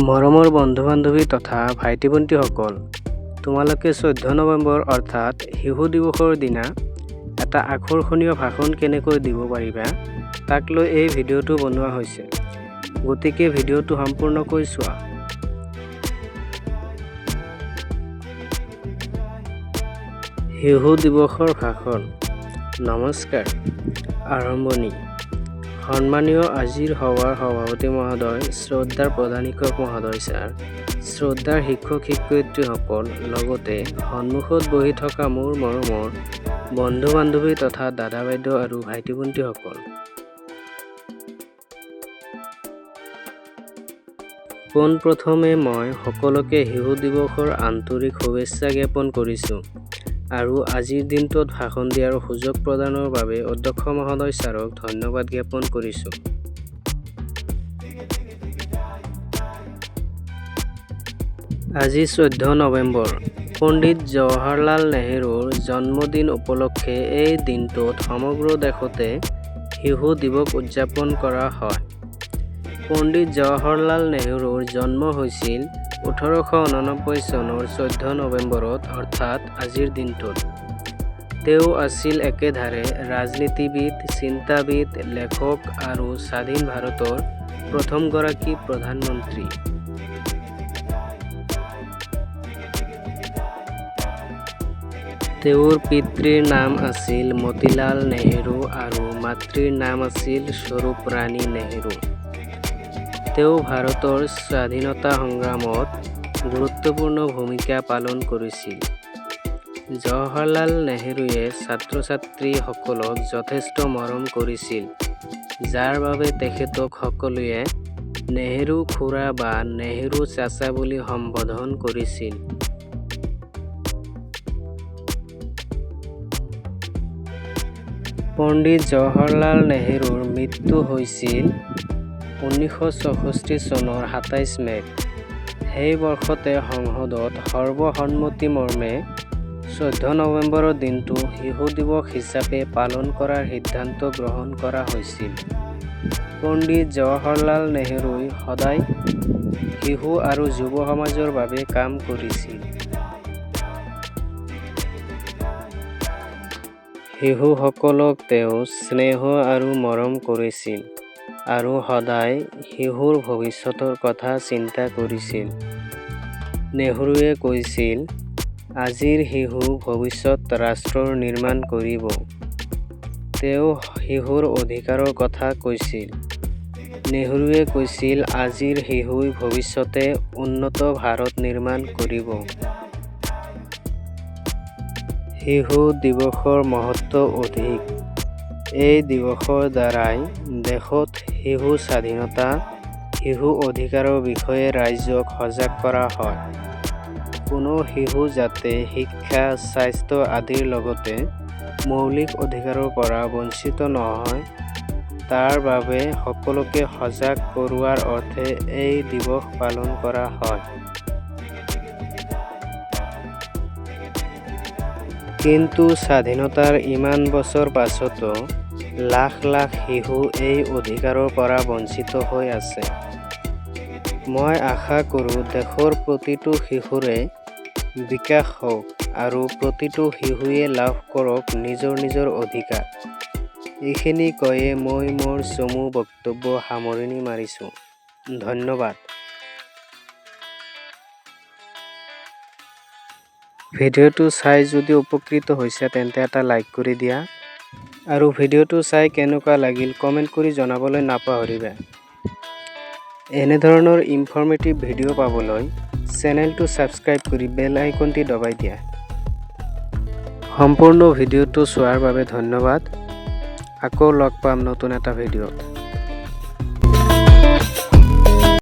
মৰমৰ বন্ধু-বান্ধৱী তথা ভাইটি-ভণ্টিসকল, তোমালোকে 14 নৱেম্বৰ অৰ্থাৎ শিশু দিৱসৰ দিনা এটা আকৰ্ষণীয় ভাষণ কেনেকৈ দিব পাৰিবা তাক লৈ এই ভিডিঅ'টো বনোৱা হৈছে। গতিকে ভিডিঅ'টো সম্পূৰ্ণকৈ চোৱা। শিশু দিৱসৰ ভাষণ। নমস্কাৰ। আৰম্ভণি। সন্মানীয় আজিৰ সভাৰ সভাপতি মহোদয়, শ্ৰদ্ধাৰ প্ৰধান শিক্ষক মহোদয় ছাৰ, শ্ৰদ্ধাৰ শিক্ষক শিক্ষয়িত্ৰীসকল, লগতে সন্মুখত বহি থকা মোৰ মৰমৰ বন্ধু-বান্ধৱী তথা দাদা বাইদেউ আৰু ভাইটি-ভণ্টিসকল। পোনপ্ৰথমে মই সকলোকে শিশু দিৱসৰ আন্তৰিক শুভেচ্ছা জ্ঞাপন কৰিছোঁ আৰু আজিৰ দিনটোত ভাষণ দিয়াৰ সুযোগ প্ৰদানৰ বাবে অধ্যক্ষ মহোদয় ছাৰক ধন্যবাদ জ্ঞাপন কৰিছোঁ। আজি 14 নৱেম্বৰ, পণ্ডিত জৱাহৰলাল নেহৰুৰ জন্মদিন উপলক্ষে এই দিনটোত সমগ্ৰ দেশতে শিশু দিৱস উদযাপন কৰা হয়। পণ্ডিত জৱাহৰলাল নেহৰুৰ জন্ম হৈছিল 1889 চনৰ 14 নৱেম্বৰত অৰ্থাৎ আজিৰ দিনটোত। তেওঁ আছিল একেধাৰে ৰাজনীতিবিদ, চিন্তাবিদ, লেখক আৰু স্বাধীন ভাৰতৰ প্ৰথমগৰাকী প্ৰধানমন্ত্ৰী। তেওঁৰ পিতৃৰ নাম আছিল মতিলাল নেহৰু আৰু মাতৃৰ নাম আছিল স্বৰূপ ৰাণী নেহৰু। তেওঁ ভাৰতৰ স্বাধীনতা সংগ্ৰামত গুৰুত্বপূৰ্ণ ভূমিকা পালন কৰিছিল। জৱাহৰলাল নেহৰুৱে ছাত্ৰ-ছাত্ৰীসকলক যথেষ্ট মৰম কৰিছিল, যাৰ বাবে তেখেতক সকলোৱে নেহৰু খুৰা বা নেহৰু চাচা বুলি সম্বোধন কৰিছিল। পণ্ডিত জৱাহৰলাল নেহৰুৰ মৃত্যু হৈছিল 1964 চনৰ 27 মে'ত। সেই বৰ্ষতে সংসদত সৰ্বসন্মতিমৰ্মে 14 নৱেম্বৰৰ দিনটো শিশু দিৱস হিচাপে পালন কৰাৰ সিদ্ধান্ত গ্ৰহণ কৰা হৈছিল। পণ্ডিত জৱাহৰলাল নেহৰুই সদায় শিশু আৰু যুৱ সমাজৰ বাবে কাম কৰিছিল। শিশুসকলক তেওঁ স্নেহ আৰু মৰম কৰিছিল আৰু সদায় শিশুৰ ভৱিষ্যতৰ কথা চিন্তা কৰিছিল। নেহৰুৱে কৈছিল, আজিৰ শিশু ভৱিষ্যত ৰাষ্ট্ৰৰ নিৰ্মাণ কৰিব। তেওঁ শিশুৰ অধিকাৰৰ কথা কৈছিল। নেহৰুৱে কৈছিল, আজিৰ শিশুই ভৱিষ্যতে উন্নত ভাৰত নিৰ্মাণ কৰিব। শিশু দিৱসৰ মহত্ব অধিক। এই দিৱসৰ দ্বাৰাই দেশত শিশু স্বাধীনতা, শিশু অধিকাৰৰ বিষয়ে ৰাইজক সজাগ কৰা হয়। কোনো শিশু যাতে শিক্ষা, স্বাস্থ্য আদিৰ লগতে মৌলিক অধিকাৰৰ পৰা বঞ্চিত নহয়, তাৰ বাবে সকলোকে সজাগ কৰোৱাৰ অৰ্থে এই দিৱস পালন কৰা হয়। কিন্তু স্বাধীনতাৰ ইমান বছৰ পাছতো লাখ লাখ শিশু এই অধিকাৰৰ পৰা বঞ্চিত হৈ আছে। মই আশা কৰোঁ দেশৰ প্ৰতিটো শিশুৰে বিকাশ হওক আৰু প্ৰতিটো শিশুৱে লাভ কৰক নিজৰ নিজৰ অধিকাৰ। এইখিনি কৈয়ে মই মোৰ চমু বক্তব্য সামৰণি মাৰিছোঁ। ধন্যবাদ। ভিডিঅ'টো চাই যদি উপকৃত হৈছে তেন্তে এটা লাইক কৰি দিয়া আৰু ভিডিঅ'টো চাই কেনেকুৱা লাগিল কমেণ্ট কৰি জনাবলৈ নাপাহৰিবা। এনেধৰণৰ ইনফৰ্মেটিভ ভিডিঅ' পাবলৈ চেনেলটো ছাবস্ক্ৰাইব কৰি বেল আইকনটি দবাই দিয়া। সম্পূৰ্ণ ভিডিঅ'টো চোৱাৰ বাবে ধন্যবাদ। আকৌ লগ পাম নতুন এটা ভিডিঅ'ত।